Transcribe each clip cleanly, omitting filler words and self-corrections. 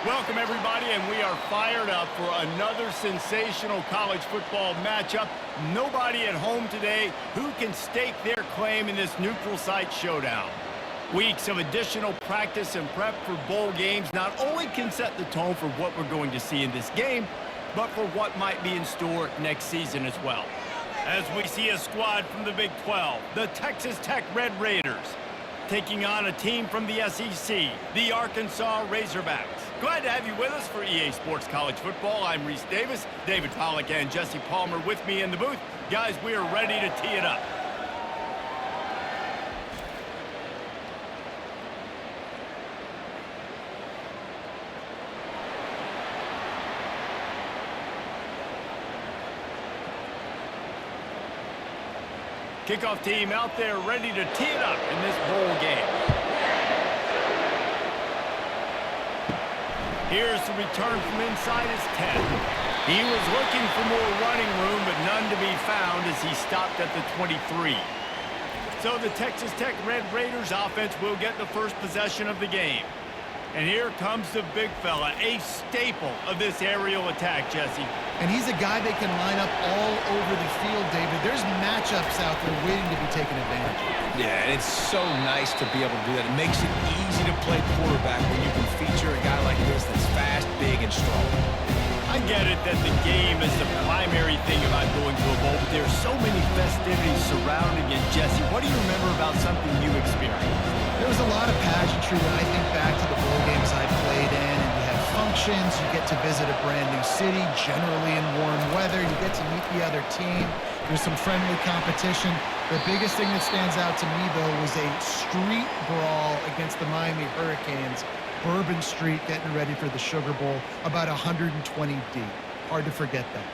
Welcome, everybody, and we are fired up for another sensational college football matchup. Nobody at home today who can stake their claim in this neutral site showdown. Weeks of additional practice and prep for bowl games not only can set the tone for what we're going to see in this game, but for what might be in store next season as well. As we see a squad from the Big 12, the Texas Tech Red Raiders, taking on a team from the SEC, the Arkansas Razorbacks. Glad to have you with us for EA Sports College Football. I'm Reese Davis, David Pollack, and Jesse Palmer with me in the booth. Guys, we are ready to tee it up. Kickoff team out there ready to tee it up in this bowl game. Here's the return from inside his 10. He was looking for more running room, but none to be found as he stopped at the 23. So the Texas Tech Red Raiders offense will get the first possession of the game. And here comes the big fella, a staple of this aerial attack, Jesse. And he's a guy that can line up all over the field, David. There's matchups out there waiting to be taken advantage of. Yeah, and it's so nice to be able to do that. It makes it easy to play quarterback when you can feature a guy like this that's fast, big, and strong. I get it that the game is the primary thing about going to a bowl, but there's so many festivities surrounding it, Jesse. What do you remember about something you experienced? There was a lot of pageantry when I think back to the bowl games I played in, and you had functions, you get to visit a brand new city, generally in warm weather, you get to meet the other team, there's some friendly competition. The biggest thing that stands out to me, though, was a street brawl against the Miami Hurricanes, Bourbon Street getting ready for the Sugar Bowl, about 120 deep. Hard to forget that.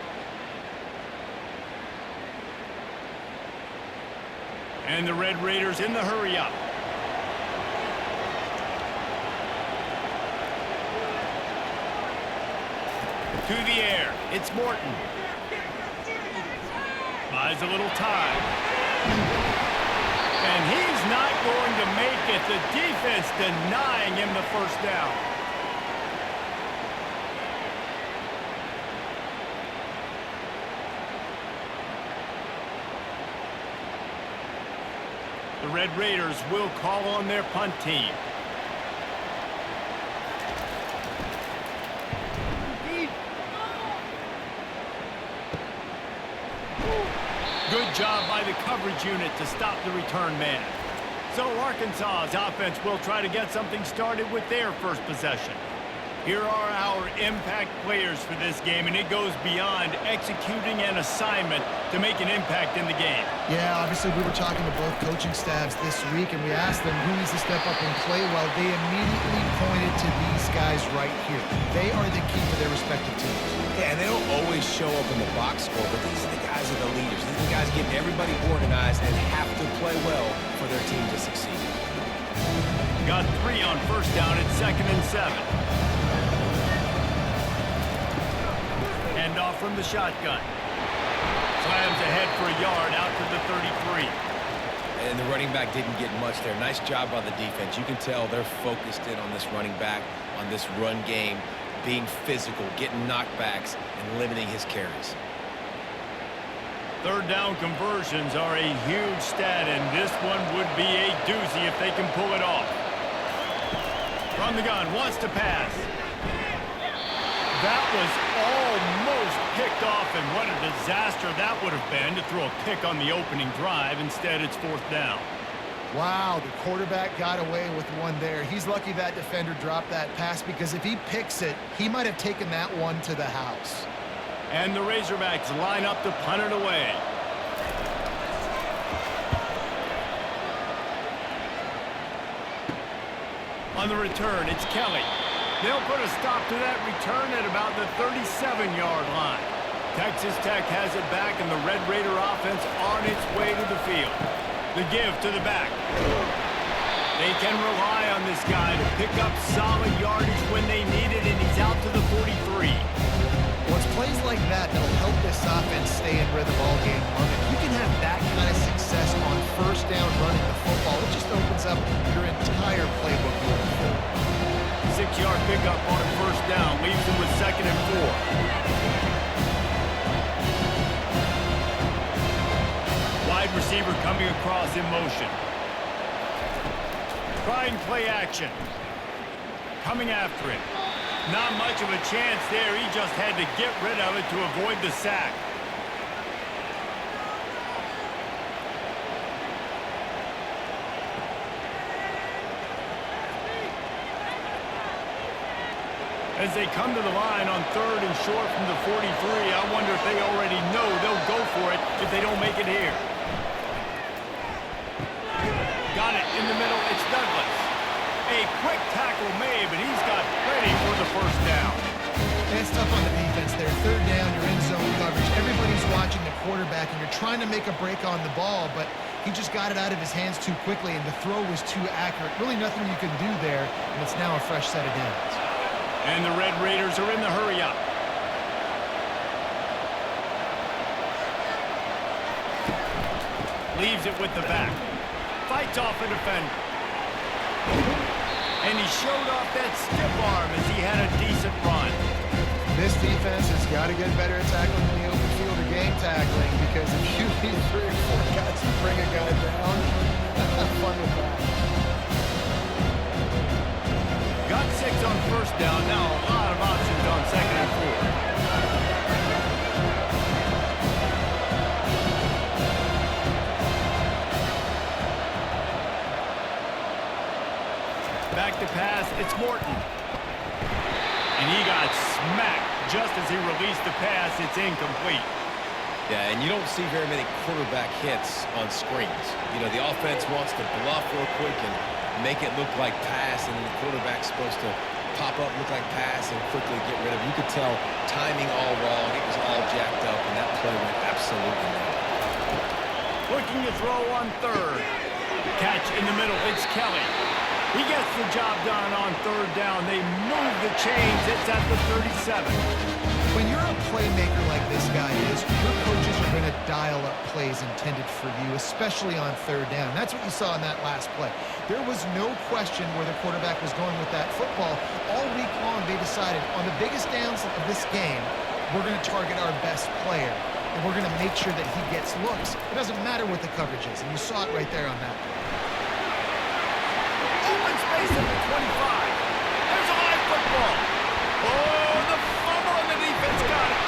And the Red Raiders in the hurry up. To the air, it's Morton. Buys a little time. And he's not going to make it. The defense denying him the first down. The Red Raiders will call on their punt team. Good job by the coverage unit to stop the return man. So Arkansas's offense will try to get something started with their first possession. Here are our impact players for this game, and it goes beyond executing an assignment to make an impact in the game. Yeah, obviously we were talking to both coaching staffs this week, and we asked them who needs to step up and play well. They immediately pointed to these guys right here. They are the key to their respective teams. Yeah, and they don't always show up in the box score, but these are the guys that are the leaders. These are the guys getting everybody organized and have to play well for their team to succeed. Got 3 on first down at 2nd and 7. Hand off from the shotgun. Slams ahead for a yard out to the 33. And the running back didn't get much there. Nice job by the defense. You can tell they're focused in on this running back, on this run game, being physical, getting knockbacks, and limiting his carries. Third down conversions are a huge stat, and this one would be a doozy if they can pull it off. From the gun, wants to pass. That was almost picked off, and what a disaster that would have been to throw a pick on the opening drive. Instead, it's 4th down. Wow, the quarterback got away with one there. He's lucky that defender dropped that pass, because if he picks it, he might have taken that one to the house. And the Razorbacks line up to punt it away. On the return, it's Kelly. They'll put a stop to that return at about the 37-yard line. Texas Tech has it back, and the Red Raider offense on its way to the field. The give to the back. They can rely on this guy to pick up solid yardage when they need it, and he's out to the 43. Well, it's plays like that that'll help this offense stay in rhythm all game long. If you can have that kind of success on first down running the football, it just opens up your entire playbook moving forward. 6 6-yard pickup on first down. Leaves them with 2nd and 4. Wide receiver coming across in motion. Trying play action. Coming after it. Not much of a chance there. He just had to get rid of it to avoid the sack. As they come to the line on 3rd and short from the 43, I wonder if they already know they'll go for it if they don't make it here. Got it in the middle. It's Douglas. A quick tackle made, but he's got plenty for the first down. And it's tough on the defense there. 3rd down, you're in zone coverage. Everybody's watching the quarterback, and you're trying to make a break on the ball, but he just got it out of his hands too quickly, and the throw was too accurate. Really nothing you can do there, and it's now a fresh set of downs. And the Red Raiders are in the hurry-up. Leaves it with the back. Fights off a defender. And he showed off that stiff arm as he had a decent run. This defense has got to get better at tackling in the open field or game tackling, because if you need 3 or 4 guys to bring a guy down, have fun with that. Got 6 on first down. Now a lot of options on 2nd and 4. Back to pass, it's Morton. And he got smacked just as he released the pass. It's incomplete. Yeah, and you don't see very many quarterback hits on screens. You know, the offense wants to bluff real quick and make it look like pass, and the quarterback's supposed to pop up, look like pass, and quickly get rid of it. You could tell timing all wrong. It was all jacked up, and that play went absolutely wrong. Looking to throw on 3rd. Catch in the middle. It's Kelly. He gets the job done on 3rd down. They move the chains. It's at the 37. When you're a playmaker like this guy is, your coaches are going to dial up plays intended for you, especially on 3rd down. That's what you saw in that last play. There was no question where the quarterback was going with that football. All week long, they decided on the biggest downs of this game, we're going to target our best player, and we're going to make sure that he gets looks. It doesn't matter what the coverage is, and you saw it right there on that play. Open space at the 25. There's a live football. Oh, the fumble, and the defense got it.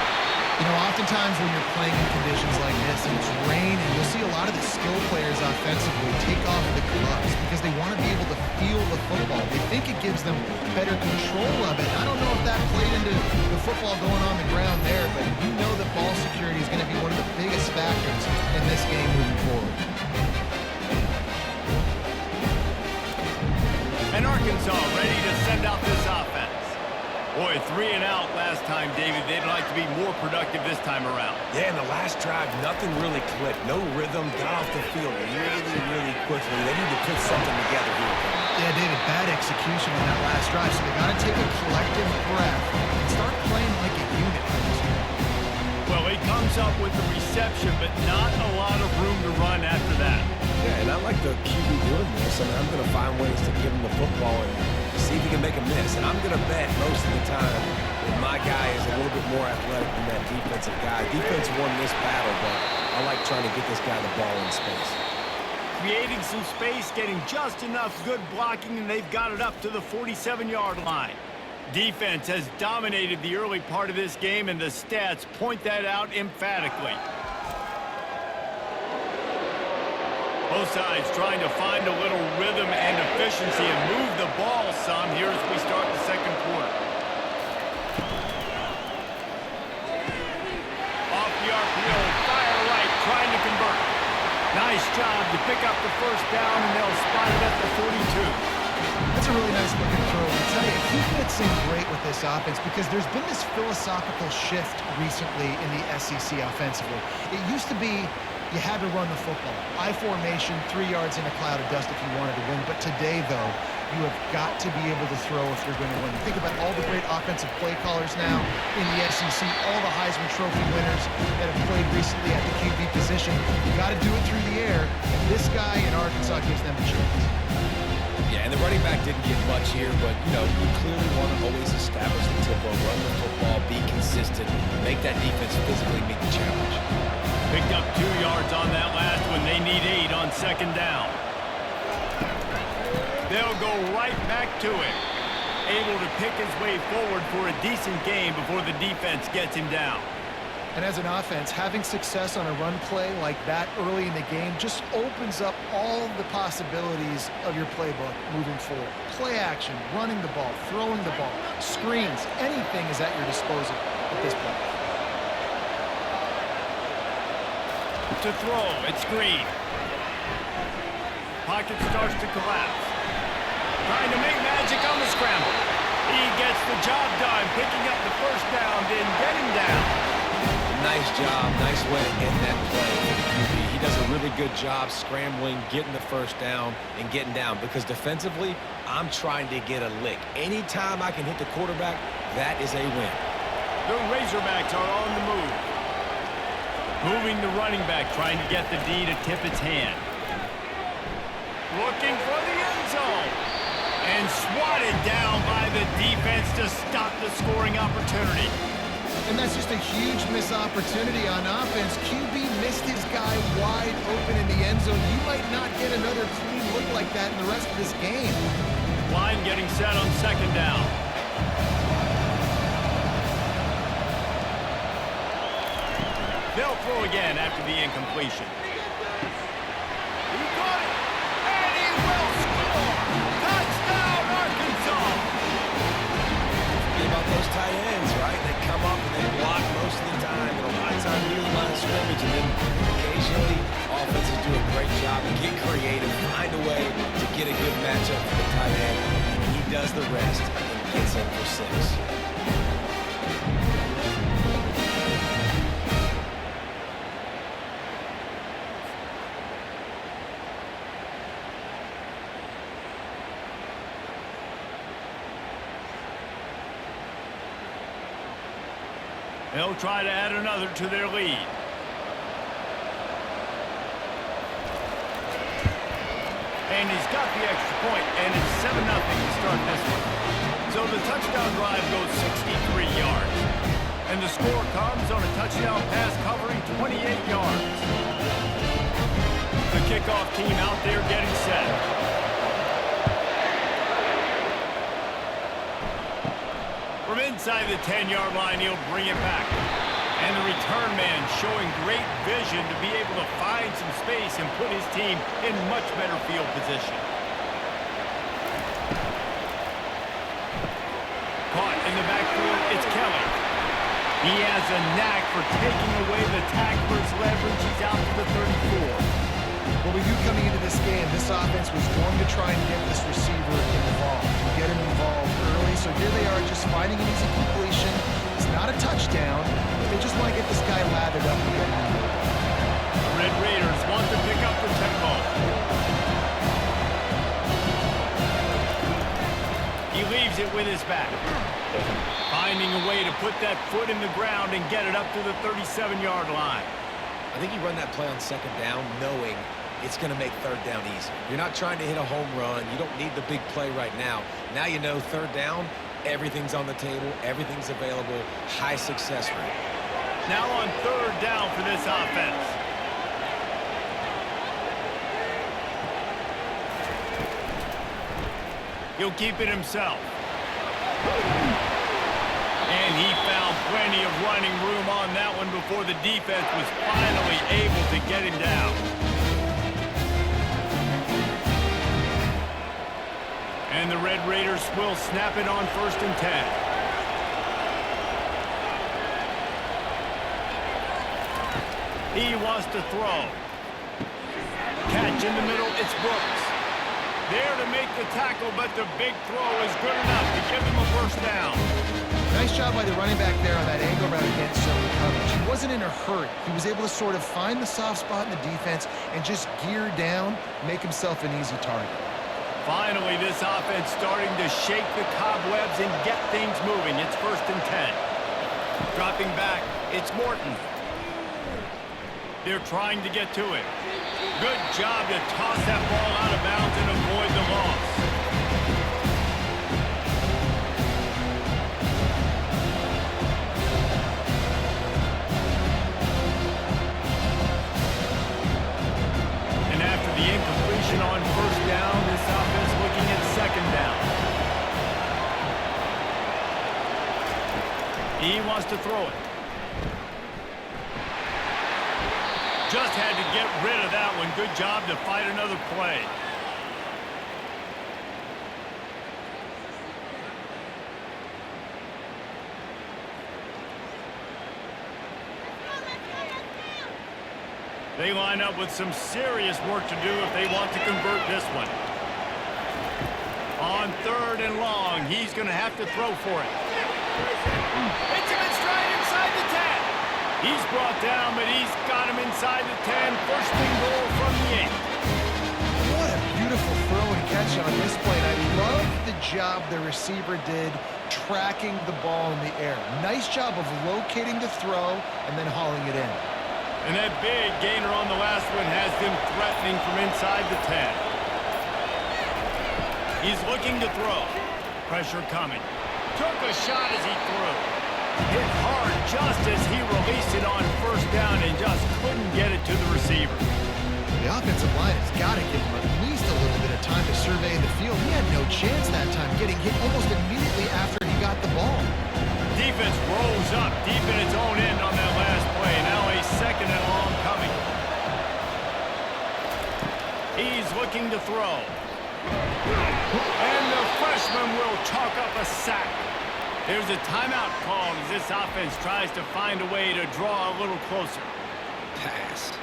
You know, oftentimes when you're playing in conditions like this and it's rain, and you'll see a lot of the skill players offensively take off the gloves because they want to be able to feel the football. They think it gives them better control of it. I don't know if that played into the football going on the ground there, but you know that ball security is going to be one of the biggest factors in this game moving forward. And Arkansas ready to send out this offense. Boy, 3 and out last time, David. They'd like to be more productive this time around. Yeah, in the last drive, nothing really clicked. No rhythm, got off the field really quickly. They need to put something together here. Yeah, David, bad execution on that last drive, so they got to take a collective breath and start playing like a unit. Well, he comes up with the reception, but not a lot of room to run after that. Yeah, and I like the QB doing this. I mean, I'm going to find ways to give him the football and see if he can make a miss. And I'm going to bet most of the time that my guy is a little bit more athletic than that defensive guy. Defense won this battle, but I like trying to get this guy the ball in space. Creating some space, getting just enough good blocking, and they've got it up to the 47-yard line. Defense has dominated the early part of this game, and the stats point that out emphatically. Both sides trying to find a little rhythm and efficiency and move the ball some here as we start the 2nd quarter. Off the RPO, fire right, trying to convert. Nice job to pick up the first down, and they'll spot it at the 42. That's a really nice looking throw. I'll tell you, he fits in great with this offense because there's been this philosophical shift recently in the SEC offensively. It used to be you had to run the football. I formation, 3 yards in a cloud of dust if you wanted to win. But today, though, you have got to be able to throw if you're going to win. You think about all the great offensive play callers now in the SEC, all the Heisman Trophy winners that have played recently at the QB position. You got to do it through the air, and this guy in Arkansas gives them a chance. Yeah, and the running back didn't get much here, but, you clearly want to always establish the tempo, run the football, be consistent, make that defense physically meet the challenge. Picked up 2 yards on that last one. They need 8 on second down. They'll go right back to it. Able to pick his way forward for a decent game before the defense gets him down. And as an offense, having success on a run play like that early in the game just opens up all the possibilities of your playbook moving forward. Play action, running the ball, throwing the ball, screens, anything is at your disposal at this point. To throw, it's Green. Pocket starts to collapse. Trying to make magic on the scramble. He gets the job done, picking up the first down, then get him down. Nice job, nice way to end that play for the QB. He does a really good job scrambling, getting the first down, and getting down. Because defensively, I'm trying to get a lick. Anytime I can hit the quarterback, that is a win. The Razorbacks are on the move. Moving the running back, trying to get the D to tip its hand. Looking for the end zone. And swatted down by the defense to stop the scoring opportunity. And that's just a huge missed opportunity on offense. QB missed his guy wide open in the end zone. You might not get another clean look like that in the rest of this game. Line getting set on second down. They'll throw again after the incompletion. He got it, and he will score! Touchdown, Arkansas! Think about those tight ends, right? They come up and they block most of the time, and a lot of times near the line of scrimmage, and then occasionally offenses do a great job and get creative, find a way to get a good matchup for the tight end, and he does the rest and gets in for 6. They'll try to add another to their lead. And he's got the extra point, and it's 7-0 to start this one. So the touchdown drive goes 63 yards. And the score comes on a touchdown pass covering 28 yards. The kickoff team out there getting set. From inside the 10-yard line, he'll bring it back. And the return man showing great vision to be able to find some space and put his team in much better field position. Caught in the backfield, it's Kelly. He has a knack for taking away the tackler's leverage. He's out to the 34. Well, we knew coming into this game, this offense was going to try and get this receiver involved, get him involved early. So here they are just finding an easy completion. It's not a touchdown, but they just want to get this guy lathered up and get him. The Red Raiders want to pick up the tempo. He leaves it with his back. Finding a way to put that foot in the ground and get it up to the 37-yard line. I think you run that play on second down knowing it's going to make third down easy. You're not trying to hit a home run. You don't need the big play right now. Now you know third down, everything's on the table, everything's available, high success rate. Now on third down for this offense. He'll keep it himself. And he found plenty of running room on that one before the defense was finally able to get him down. And the Red Raiders will snap it on 1st and 10. He wants to throw. Catch in the middle, it's Brooks. There to make the tackle, but the big throw is good enough to give him a first down. Nice job by the running back there on that angle route against zone coverage. He wasn't in a hurry. He was able to sort of find the soft spot in the defense and just gear down, make himself an easy target. Finally, this offense starting to shake the cobwebs and get things moving. It's 1st and 10. Dropping back, it's Morton. They're trying to get to it. Good job to toss that ball out of bounds and avoid the loss. the incompletion on first down. This offense looking at second down. He wants to throw it. Just had to get rid of that one. Good job to fight another play. They line up with some serious work to do if they want to convert this one. On third and long, he's going to have to throw for it. Hits him in stride inside the 10. He's brought down, but he's got him inside the 10. First and goal from the 8. What a beautiful throw and catch on this play. And I love the job the receiver did tracking the ball in the air. Nice job of locating the throw and then hauling it in. And that big gainer on the last one has them threatening from inside the 10. He's looking to throw. Pressure coming. Took a shot as he threw. Hit hard just as he released it on first down and just couldn't get it to the receiver. The offensive line has got to give him at least a little bit of time to survey the field. He had no chance that time, getting hit almost immediately after he got the ball. Defense rolls up deep in its own end on that last play. Now a second and long coming. He's looking to throw. And the freshman will chalk up a sack. There's a timeout call as this offense tries to find a way to draw a little closer. Pass.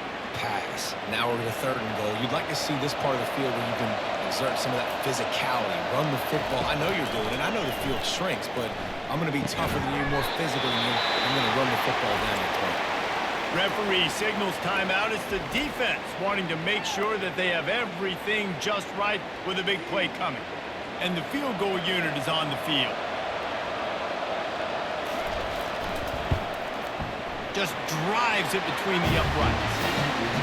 Now we're to third and goal. You'd like to see this part of the field where you can exert some of that physicality, run the football. I know you're doing it. I know the field shrinks, but I'm going to be tougher than you, more physical than you. I'm going to run the football down your throat. Referee signals timeout. It's the defense wanting to make sure that they have everything just right with a big play coming. And the field goal unit is on the field. Just drives it between the uprights.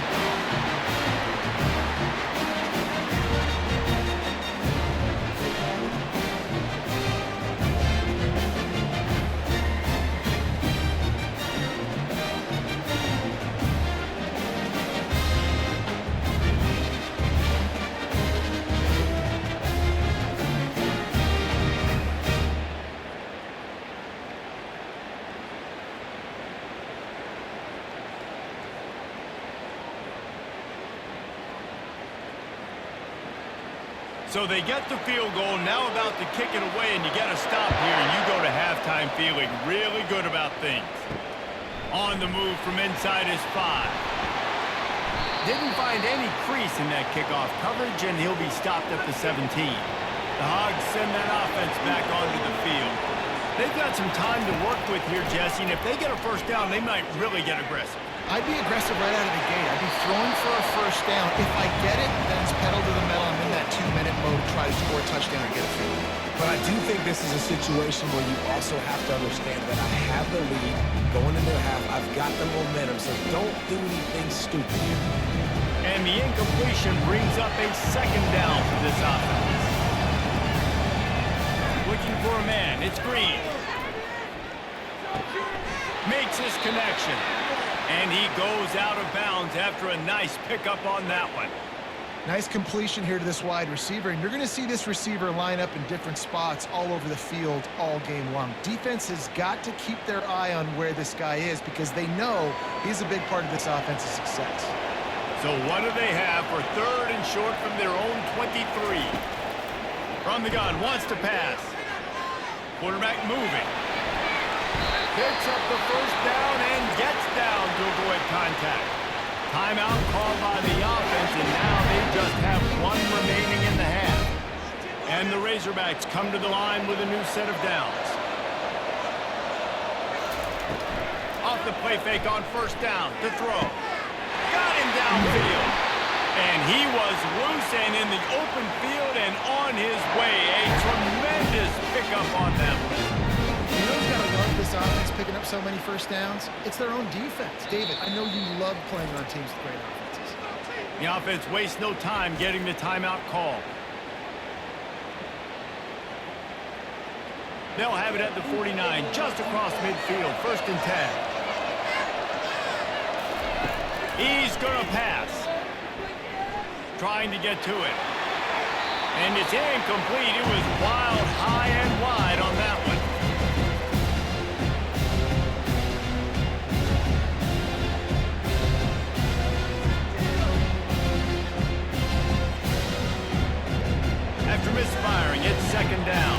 So they get the field goal, now about to kick it away, and you get a stop here, and you go to halftime feeling really good about things. On the move from inside his 5. Didn't find any crease in that kickoff coverage, and he'll be stopped at the 17. The Hogs send that offense back onto the field. They've got some time to work with here, Jesse, and if they get a first down, they might really get aggressive. I'd be aggressive right out of the gate. I'd be throwing for a first down. If I get it, then it's pedal to the metal. I'm in that 2-minute mode to try to score a touchdown or get a field. But I do think this is a situation where you also have to understand that I have the lead going into the half. I've got the momentum, so don't do anything stupid here. And the incompletion brings up a second down for this offense. Looking for a man. It's Green. Makes his connection. And he goes out of bounds after a nice pickup on that one. Nice completion here to this wide receiver, and you're going to see this receiver line up in different spots all over the field all game long. Defense has got to keep their eye on where this guy is because they know he's a big part of this offense's success. So what do they have for third and short from their own 23? From the gun, wants to pass. Quarterback moving. Picks up the first down and gets down to avoid contact. Timeout called by the offense, and now they just have one remaining in the half. And the Razorbacks come to the line with a new set of downs. Off the play fake on first down to throw. Got him downfield. And he was loose and in the open field and on his way. A tremendous pickup on them. You know who's got to love this offense picking up so many first downs? It's their own defense. David, I know you love playing on teams with great offenses. The offense wastes no time getting the timeout call. They'll have it at the 49, just across midfield, first and 10. He's going to pass. trying to get to it. And it's incomplete. It was wild, high and wide on that one. After misfiring, it's second down.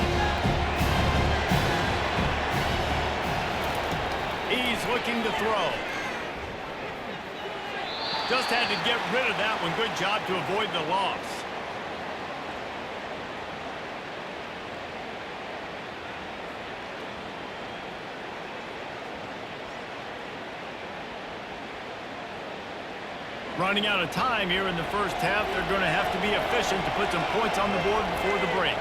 He's looking to throw. Just had to get rid of that one. Good job to avoid the loss. Running out of time here in the first half. They're going to have to be efficient to put some points on the board before the break.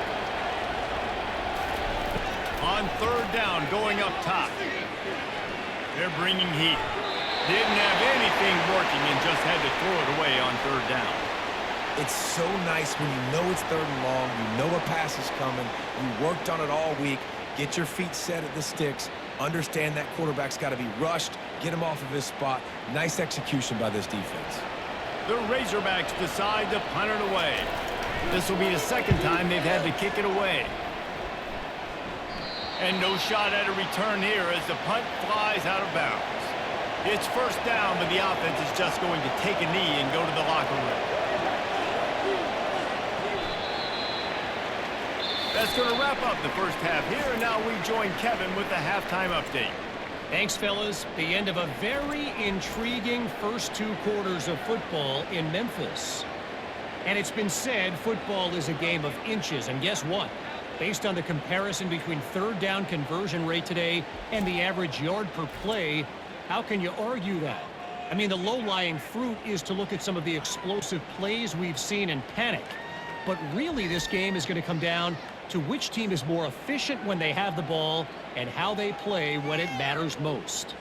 On third down, going up top. They're bringing heat. Didn't have anything working and just had to throw it away on third down. It's so nice when you know it's third and long, you know a pass is coming, you worked on it all week, get your feet set at the sticks, understand that quarterback's got to be rushed, get him off of his spot. Nice execution by this defense. The Razorbacks decide to punt it away. This will be the second time they've had to kick it away. And no shot at a return here as the punt flies out of bounds. It's first down, but the offense is just going to take a knee and go to the locker room. That's going to wrap up the first half here, and now we join Kevin with the halftime update. Thanks, fellas. The end of a very intriguing first two quarters of football in Memphis. And it's been said football is a game of inches, and guess what? Based on the comparison between third down conversion rate today and the average yard per play, how can you argue that? I mean, the low-lying fruit is to look at some of the explosive plays we've seen and panic. But really, this game is going to come down to which team is more efficient when they have the ball and how they play when it matters most.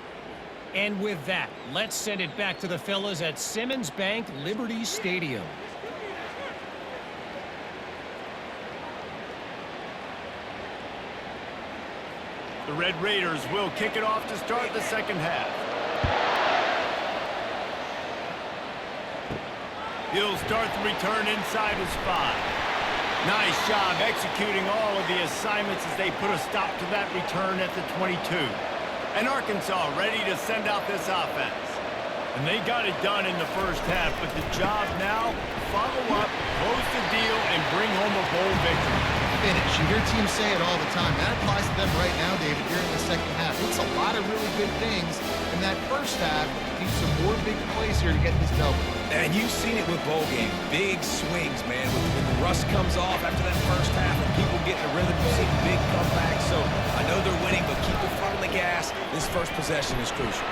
And with that, let's send it back to the fellas at Simmons Bank Liberty Stadium. The Red Raiders will kick it off to start the second half. He'll start the return inside his 5. Nice job executing all of the assignments as they put a stop to that return at the 22. And Arkansas ready to send out this offense. And they got it done in the first half, but the job now, follow up, close the deal, and bring home a bowl victory. Finish. You hear teams say it all the time. That applies to them right now, David, here in the second half. It's a lot of really good things in that first half. Need some more big plays here to get this W. And you've seen it with bowl games. Big swings, man. When the rust comes off after that first half and people get in a rhythm, you see big comebacks. So I know they're winning, but keep your foot on the gas. This first possession is crucial.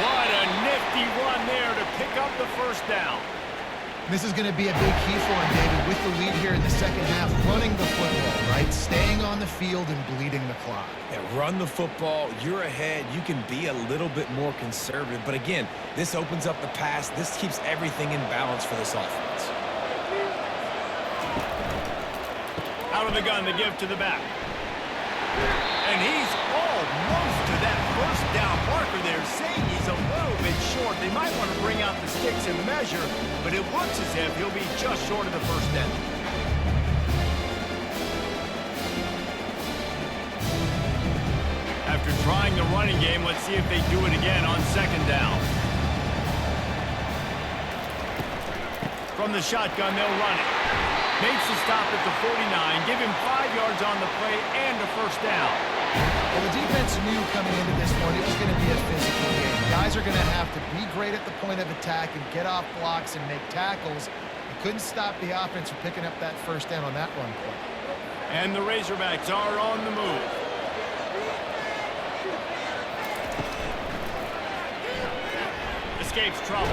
What a nifty run there to pick up the first down. This is going to be a big key for him, David, with the lead here in the second half, running the football, right? Staying on the field and bleeding the clock. Yeah, run the football. You're ahead. You can be a little bit more conservative. But again, this opens up the pass. This keeps everything in balance for this offense. Out of the gun, the give to the back. And he's almost to that first down marker there, saying he's a little bit short. They might want to bring out the sticks and measure, but it looks as if he'll be just short of the first down. After trying the running game, let's see if they do it again on second down. From the shotgun, they'll run it. Makes the stop at the 49, give him 5 yards on the play and a first down. Well, the defense knew coming into this one it was going to be a physical game. Guys are going to have to be great at the point of attack and get off blocks and make tackles. You couldn't stop the offense from picking up that first down on that run play. And the Razorbacks are on the move. Escapes trouble.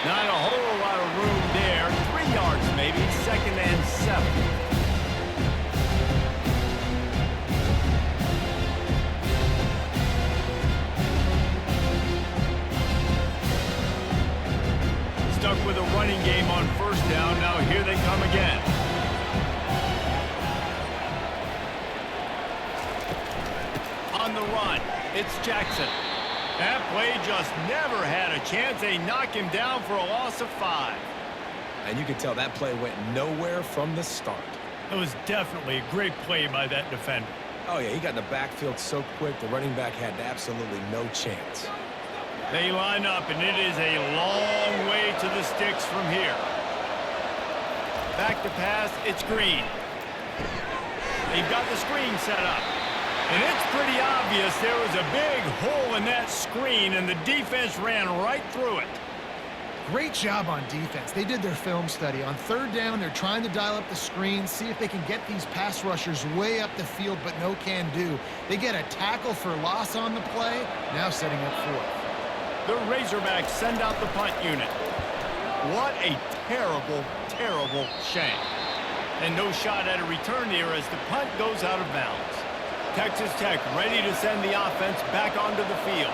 Not a whole lot of room there. 3 yards maybe. Second and 7. Stuck with a running game on first down. Now here they come again. On the run, it's Jackson. That play just never had a chance. They knock him down for a loss of 5. And you can tell that play went nowhere from the start. It was definitely a great play by that defender. Oh, yeah, he got in the backfield so quick, the running back had absolutely no chance. They line up, and it is a long way to the sticks from here. Back to pass, it's Green. They've got the screen set up. And it's pretty obvious there was a big hole in that screen, and the defense ran right through it. Great job on defense. They did their film study. On third down, they're trying to dial up the screen, see if they can get these pass rushers way up the field, but no can do. They get a tackle for loss on the play, now setting up fourth. The Razorbacks send out the punt unit. What a terrible, terrible shame. And no shot at a return here as the punt goes out of bounds. Texas Tech ready to send the offense back onto the field.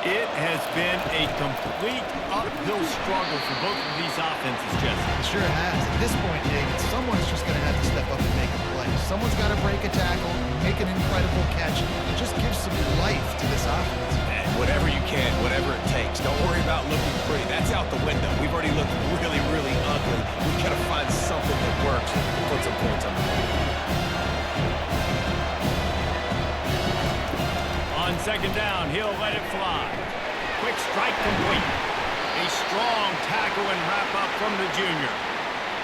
It has been a complete uphill struggle for both of these offenses, Jesse. It sure has. At this point, David, someone's just going to have to step up and make a play. Someone's got to break a tackle, make an incredible catch, and just give some life to this offense. And whatever you can, whatever it takes. Don't worry about looking pretty. That's out the window. We've already looked really, really ugly. We've got to find something that works and put some points on the board. On second down, he'll let it fly. Quick strike complete. A strong tackle and wrap up from the junior.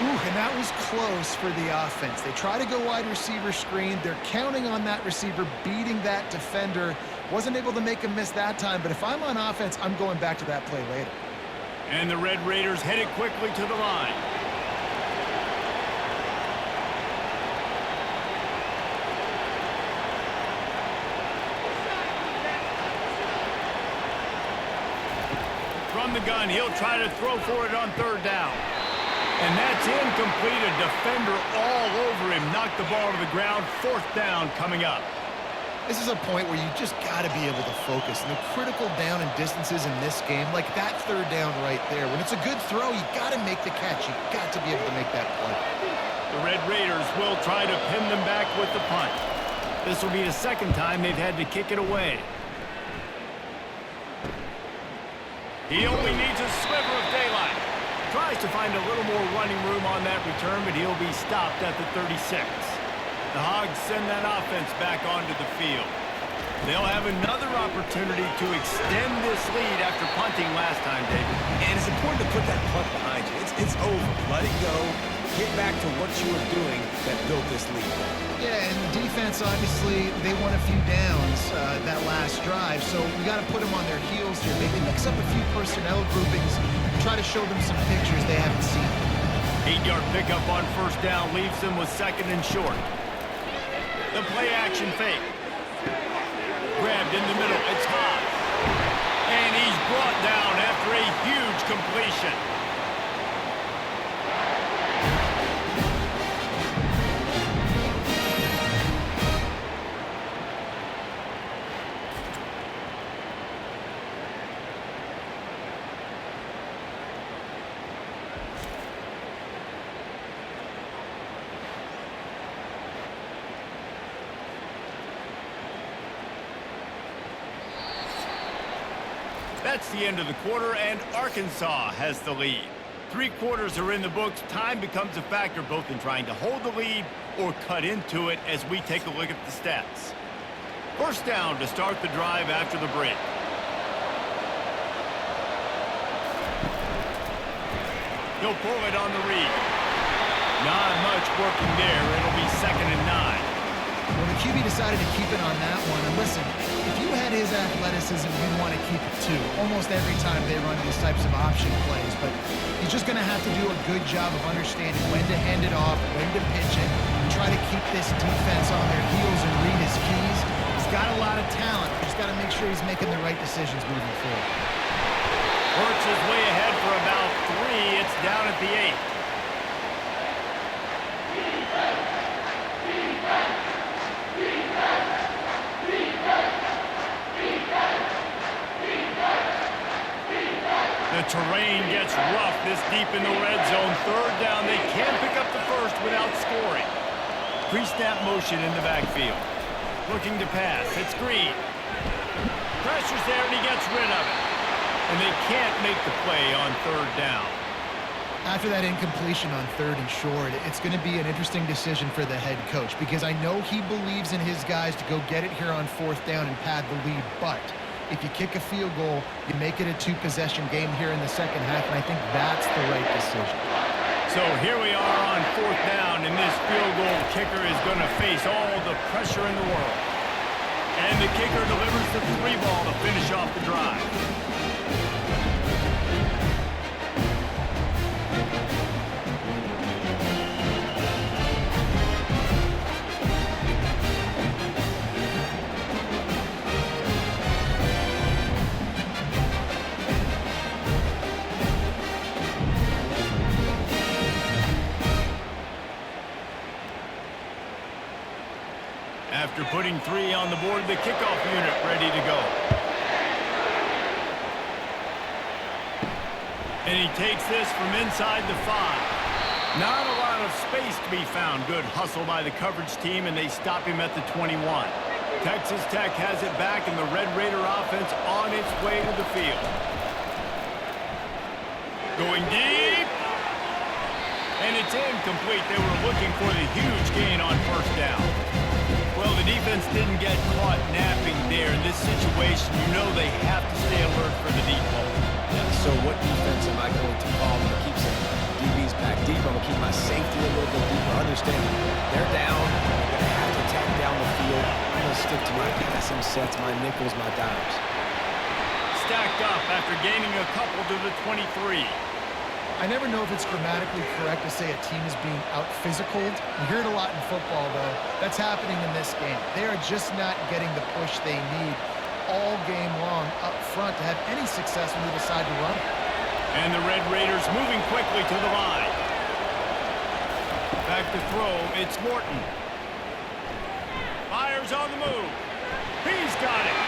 Ooh, and that was close for the offense. They try to go wide receiver screen. They're counting on that receiver beating that defender. Wasn't able to make him miss that time, but if I'm on offense, I'm going back to that play later. And the Red Raiders headed quickly to the line. From the gun, he'll try to throw for it on third down. And that's incomplete. A defender all over him. Knocked the ball to the ground. Fourth down coming up. This is a point where you just got to be able to focus. And the critical down and distances in this game, like that third down right there. When it's a good throw, you got to make the catch. You got to be able to make that play. The Red Raiders will try to pin them back with the punt. This will be the second time they've had to kick it away. He only needs a sliver of daylight. Tries to find a little more running room on that return, but he'll be stopped at the 36. The Hogs send that offense back onto the field. They'll have another opportunity to extend this lead after punting last time, David. And it's important to put that punt behind you. It's over. Let it go. Get back to what you were doing that built this lead. Yeah, and defense, obviously, they won a few downs that last drive, so we got to put them on their heels here. Maybe mix up a few personnel groupings, try to show them some pictures they haven't seen. 8-yard pickup on first down leaves them with second and short. The play-action fake. Grabbed in the middle. It's hot. And he's brought down after a huge completion. That's the end of the quarter, and Arkansas has the lead. 3 quarters are in the books. Time becomes a factor both in trying to hold the lead or cut into it as we take a look at the stats. First down to start the drive after the break. He'll pull it on the read. Not much working there. It'll be second and 9. Well, the QB decided to keep it on that one. And listen, if you had his athleticism, you'd want to keep it too. Almost every time they run these types of option plays. But he's just going to have to do a good job of understanding when to hand it off, when to pitch it, and try to keep this defense on their heels and read his keys. He's got a lot of talent. He's got to make sure he's making the right decisions moving forward. Works his way ahead for about 3. It's down at the 8. The terrain gets rough this deep in the red zone. Third down, they can't pick up the first without scoring. Pre-snap motion in the backfield. Looking to pass, it's Green. Pressure's there, and he gets rid of it. And they can't make the play on third down. After that incompletion on third and short, it's going to be an interesting decision for the head coach because I know he believes in his guys to go get it here on fourth down and pad the lead, but if you kick a field goal, you make it a two-possession game here in the second half, and I think that's the right decision. So here we are on fourth down, and this field goal kicker is going to face all the pressure in the world. And the kicker delivers the 3 ball to finish off the drive. After putting 3 on the board, the kickoff unit ready to go. And he takes this from inside the 5. Not a lot of space to be found. Good hustle by the coverage team, and they stop him at the 21. Texas Tech has it back, and the Red Raider offense on its way to the field. Going deep. And it's incomplete. They were looking for the huge gain on first down. Well, the defense didn't get caught napping there. In this situation, you know they have to stay alert for the deep ball. Yeah, so what defense am I going to call? I'm going to keep some DBs back deep. I'm going to keep my safety a little bit deeper. Understand, they're down. They're going to have to attack down the field. I'm going to stick to my passing sets, my nickels, my dimes. Stacked up after gaining a couple to the 23. I never know if it's grammatically correct to say a team is being out-physicaled. You hear it a lot in football, though. That's happening in this game. They are just not getting the push they need all game long up front to have any success when they decide to run. And the Red Raiders moving quickly to the line. Back to throw, it's Morton. Fires on the move. He's got it.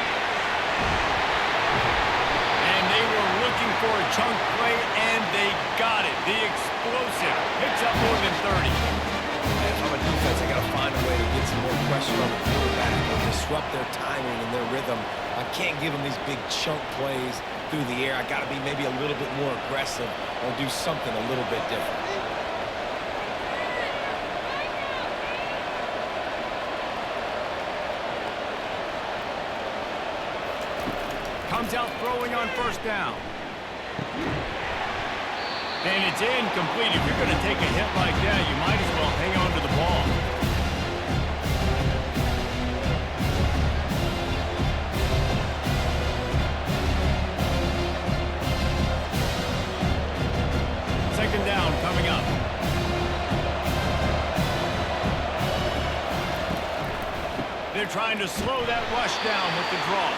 And they were looking for a chunk play, and they got it. The explosive picks up more than 30. And if I'm a defense, I got to find a way to get some more pressure on the quarterback and disrupt their timing and their rhythm. I can't give them these big chunk plays through the air. I got to be maybe a little bit more aggressive or do something a little bit different. Comes out throwing on first down. And it's incomplete. If you're going to take a hit like that, you might as well hang on to the ball. Second down coming up. They're trying to slow that rush down with the draw.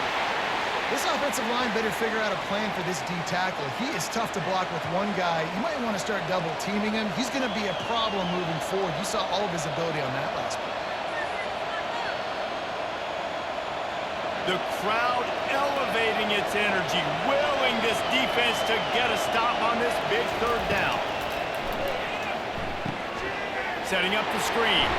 This offensive line better figure out a plan for this D tackle. He is tough to block with one guy. You might want to start double teaming him. He's going to be a problem moving forward. You saw all of his ability on that last play. The crowd elevating its energy, willing this defense to get a stop on this big third down. Setting up the screen.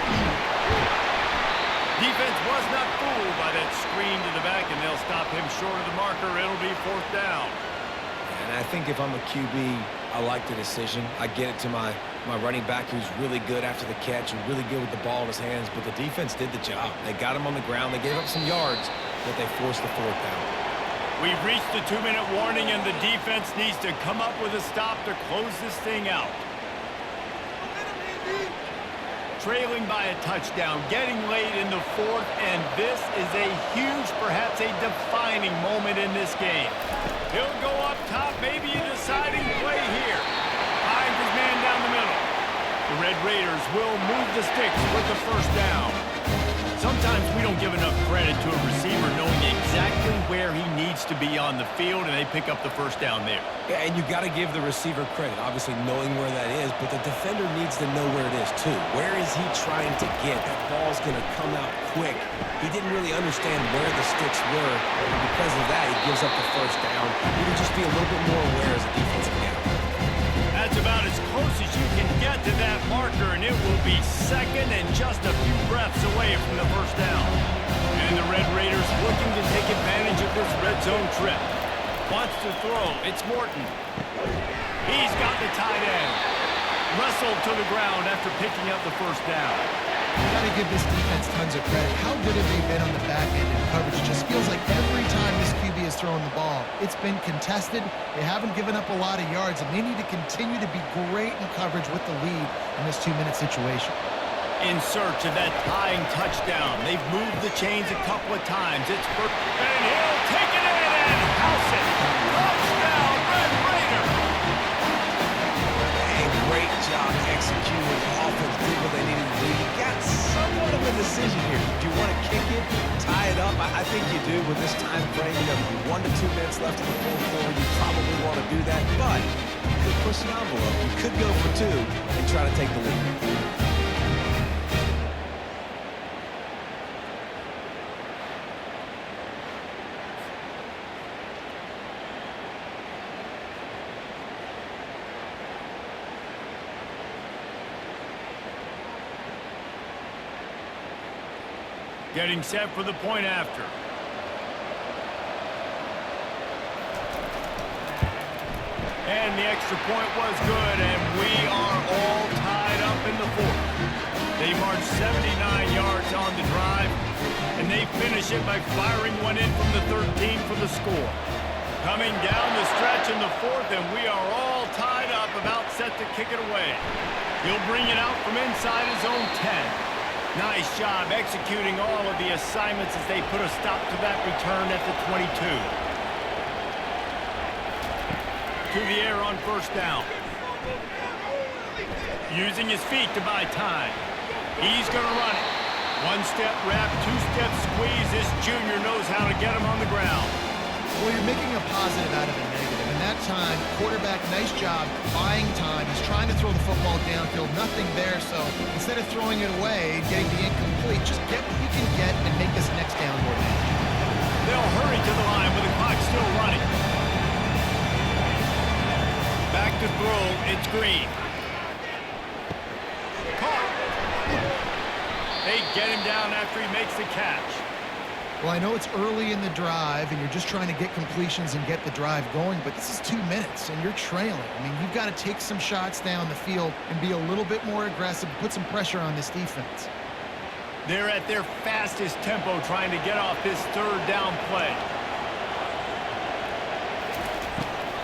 Defense was not fooled by that screen to the back, and they'll stop him short of the marker. It'll be fourth down. And I think if I'm a QB, I like the decision. I get it to my running back who's really good after the catch and really good with the ball in his hands, but the defense did the job. They got him on the ground. They gave up some yards, but they forced the fourth down. We've reached the 2-minute warning, and the defense needs to come up with a stop to close this thing out. Trailing by a touchdown, getting late in the fourth, and this is a huge, perhaps a defining moment in this game. He'll go up top, maybe a deciding play here. Finds his man down the middle. The Red Raiders will move the sticks with the first down. Sometimes we don't give enough credit to a receiver knowing exactly where he needs to be on the field, and they pick up the first down there. Yeah, and you got to give the receiver credit, obviously knowing where that is, but the defender needs to know where it is too. Where is he trying to get? That ball's going to come out quick. He didn't really understand where the sticks were, and because of that, he gives up the first down. He would just be a little bit more aware as a defensive guy. That's about as close as you can get to that marker, and it will be second and just a few breaths away from the first down. And the Red Raiders looking to take advantage of this red zone trip. Wants to throw. It's Morton. He's got the tight end. Wrestled to the ground after picking up the first down. You got to give this defense tons of credit. How good have they been on the back end in coverage? It just feels like every time this QB is throwing the ball, it's been contested. They haven't given up a lot of yards, and they need to continue to be great in coverage with the lead in this 2-minute situation. In search of that tying touchdown. They've moved the chains a couple of times. It's first, and he'll take it in and house it. Touchdown, Red Raider. Hey, great job executing. The offense did what they needed to do. You got somewhat of a decision here. Do you want to kick it, tie it up? I think you do with this time frame. You have 1 to 2 minutes left in the fourth quarter. You probably want to do that, but you could push the envelope. You could go for 2 and try to take the lead. Getting set for the point after. And the extra point was good, and we are all tied up in the fourth. They march 79 yards on the drive, and they finish it by firing one in from the 13 for the score. Coming down the stretch in the fourth, and we are all tied up, about set to kick it away. He'll bring it out from inside his own 10. Nice job executing all of the assignments as they put a stop to that return at the 22. To the air on first down. Using his feet to buy time. He's going to run it. 1-step wrap, 2-step squeeze. This junior knows how to get him on the ground. Well, you're making a positive out of a negative. And that time, quarterback, nice job, buying time. He's trying to throw the football downfield, nothing there. So instead of throwing it away and getting the incomplete, just get what you can get and make this next down more manageable. They'll hurry to the line with the clock still running. Back to throw, it's Green. Caught. They get him down after he makes the catch. Well, I know it's early in the drive, and you're just trying to get completions and get the drive going, but this is 2 minutes, and you're trailing. I mean, you've got to take some shots down the field and be a little bit more aggressive, put some pressure on this defense. They're at their fastest tempo trying to get off this third down play.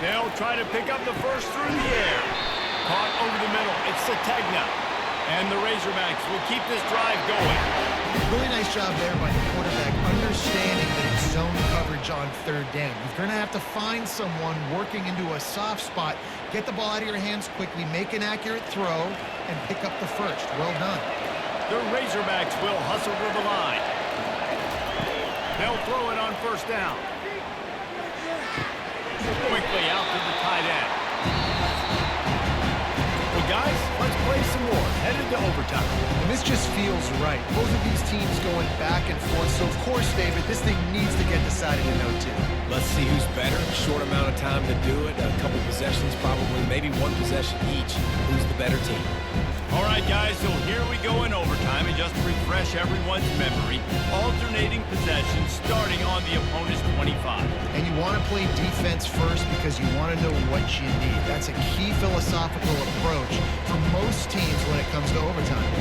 They'll try to pick up the first through the air. Caught over the middle. It's Sategna. And the Razorbacks will keep this drive going. Really nice job there by the quarterback, understanding that it's zone coverage on third down. You're going to have to find someone working into a soft spot, get the ball out of your hands quickly, make an accurate throw, and pick up the first. Well done. The Razorbacks will hustle to the line. They'll throw it on first down. Quickly out to the tight end. Well, guys, let's play some more. Headed to overtime. And this just feels right. Both of these teams going back and forth. So, of course, David, this thing needs to get decided in OT. Let's see who's better. Short amount of time to do it. A couple possessions, probably maybe one possession each. Who's the better team? All right, guys, so here we go in overtime, and just to refresh everyone's memory, alternating possessions starting on the opponent's 25. And you want to play defense first because you want to know what you need. That's a key philosophical approach for most teams when it comes to overtime.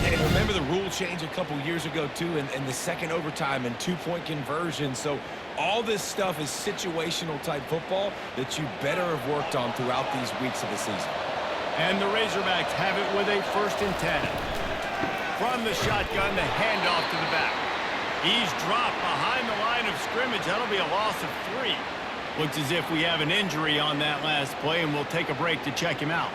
And remember the rule change a couple years ago, too, and the second overtime and two-point conversion. So all this stuff is situational type football that you better have worked on throughout these weeks of the season. And the Razorbacks have it with a 1st and 10. From the shotgun, the handoff to the back. He's dropped behind the line of scrimmage. That'll be a loss of 3. Looks as if we have an injury on that last play, and we'll take a break to check him out.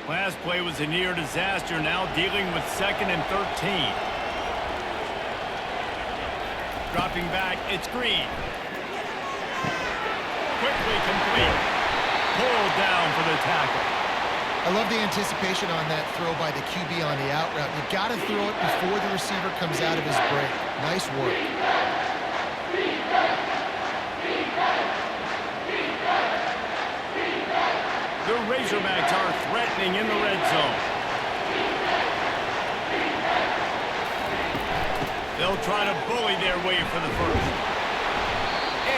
Last play was a near disaster, now dealing with 2nd and 13. Dropping back, it's Green. Quickly complete. Pulled down for the tackle. I love the anticipation on that throw by the QB on the out route. You've got to throw it before the receiver comes out of his break. Nice work. The Razorbacks are threatening in the red zone. They'll try to bully their way for the first.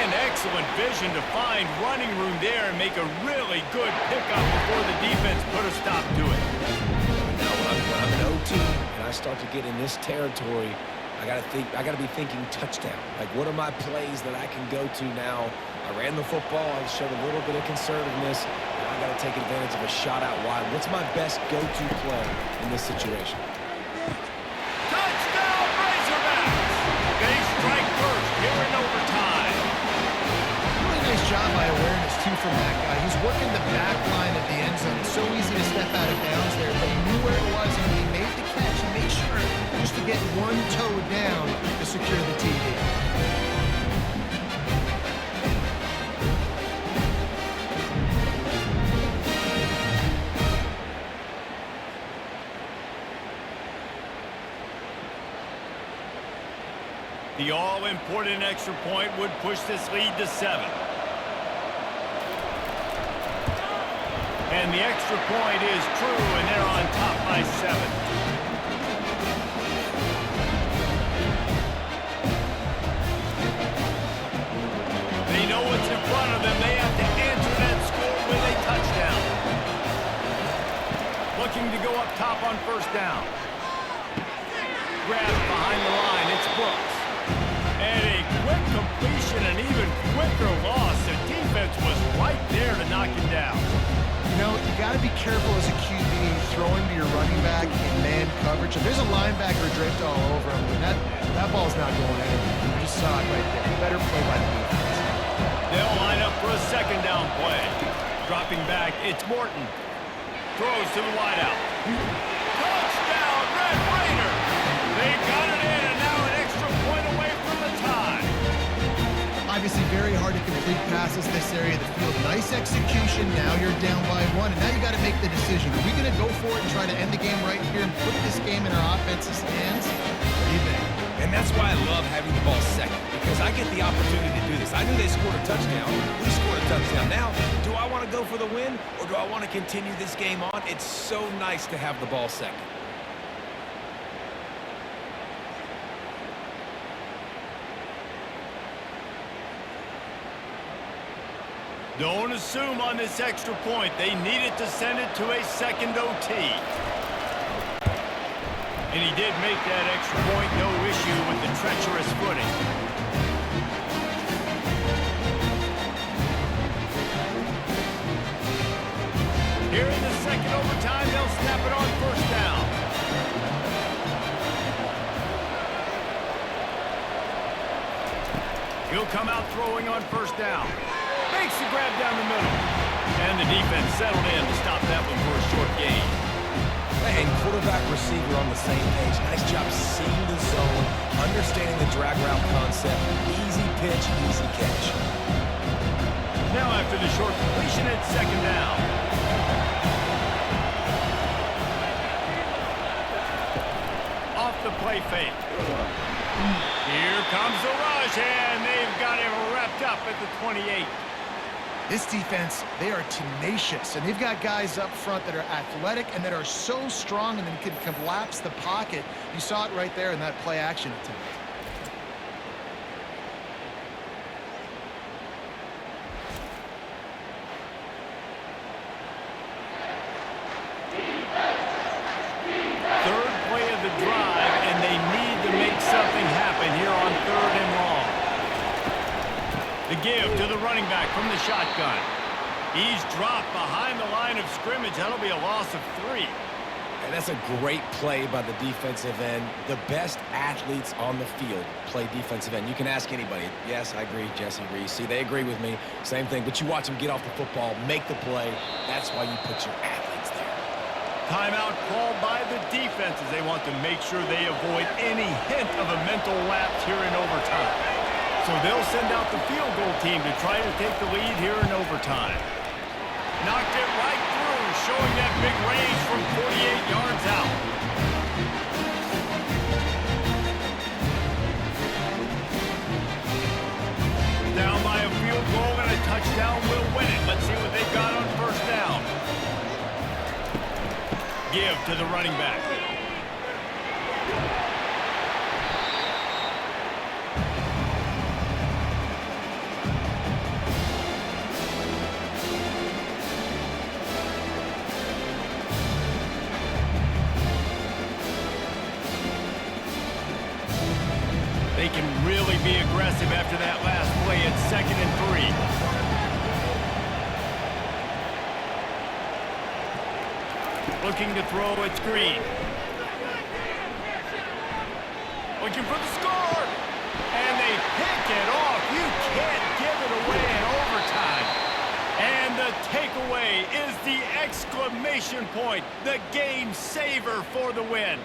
And excellent vision to find running room there and make a really good pickup before the defense put a stop to it. Now when I'm an OT and I start to get in this territory, I gotta be thinking touchdown. Like, what are my plays that I can go to now? I ran the football, I showed a little bit of conservativeness, and I gotta take advantage of a shot out wide. What's my best go-to play in this situation? Touchdown, Razorbacks! They strike first here in overtime. Really nice job by awareness, too, from that guy. He's working the back line at the end zone. It's so easy to step out of bounds there, but he knew where it was, and he made the catch. He made sure just to get one toe down to secure the TD. The all-important extra point would push this lead to 7. And the extra point is true, and they're on top by 7. They know what's in front of them. They have to answer that score with a touchdown. Looking to go up top on first down. Grab behind the line. It's Brooks. And a quick completion, an even quicker loss. The defense was right there to knock him down. You know, you got to be careful as a QB throwing to your running back in man coverage. If there's a linebacker draped all over him, that ball's not going anywhere. You just saw it right there. Better play by the defense. They'll line up for a second down play. Dropping back, it's Morton. Throws to the wideout. Touchdown, Red Raiders! They got it in, and now an extra point away from the tie. Obviously very hard to complete passes this area of the field. Nice execution. Now you're down by 1, and now you got to make the decision. Are we going to go for it and try to end the game right here and put this game in our offense's hands? What do you think? And that's why I love having the ball second, because I get the opportunity to do this. I knew they scored a touchdown. We scored a touchdown. Now, do I want to go for the win, or do I want to continue this game on? It's so nice to have the ball second. Don't assume on this extra point. They needed to send it to a second OT. And he did make that extra point, no issue with the treacherous footing. Here in the second overtime, they'll snap it on first down. He'll come out throwing on first down. Makes the grab down the middle. And the defense settled in to stop that one for a short gain. And quarterback receiver on the same page. Nice job seeing the zone, understanding the drag route concept. Easy pitch, easy catch. Now after the short completion, it's second down. Off the play fake. Here comes the rush, and they've got him wrapped up at the 28. This defense, they are tenacious, and they've got guys up front that are athletic and that are so strong and then can collapse the pocket. You saw it right there in that play action attempt. Third play of the drive, and they need to make something happen here on 3rd and long. The give to the running back from the shotgun. He's dropped behind the line of scrimmage. That'll be a loss of 3. And that's a great play by the defensive end. The best athletes on the field play defensive end. You can ask anybody. Yes, I agree, Jesse Reese. See, they agree with me. Same thing. But you watch them get off the football, make the play. That's why you put your athletes there. Timeout called by the defense as they want to make sure they avoid any hint of a mental lapse here in overtime. So they'll send out the field goal team to try to take the lead here in overtime. Knocked it right through, showing that big range from 48 yards out. Down by a field goal and a touchdown will win it. Let's see what they've got on first down. Give to the running back. be aggressive after that last play. It's 2nd and 3. Looking to throw, it's Green. Looking for the score. And they pick it off. You can't give it away in overtime. And the takeaway is the exclamation point, the game saver for the win.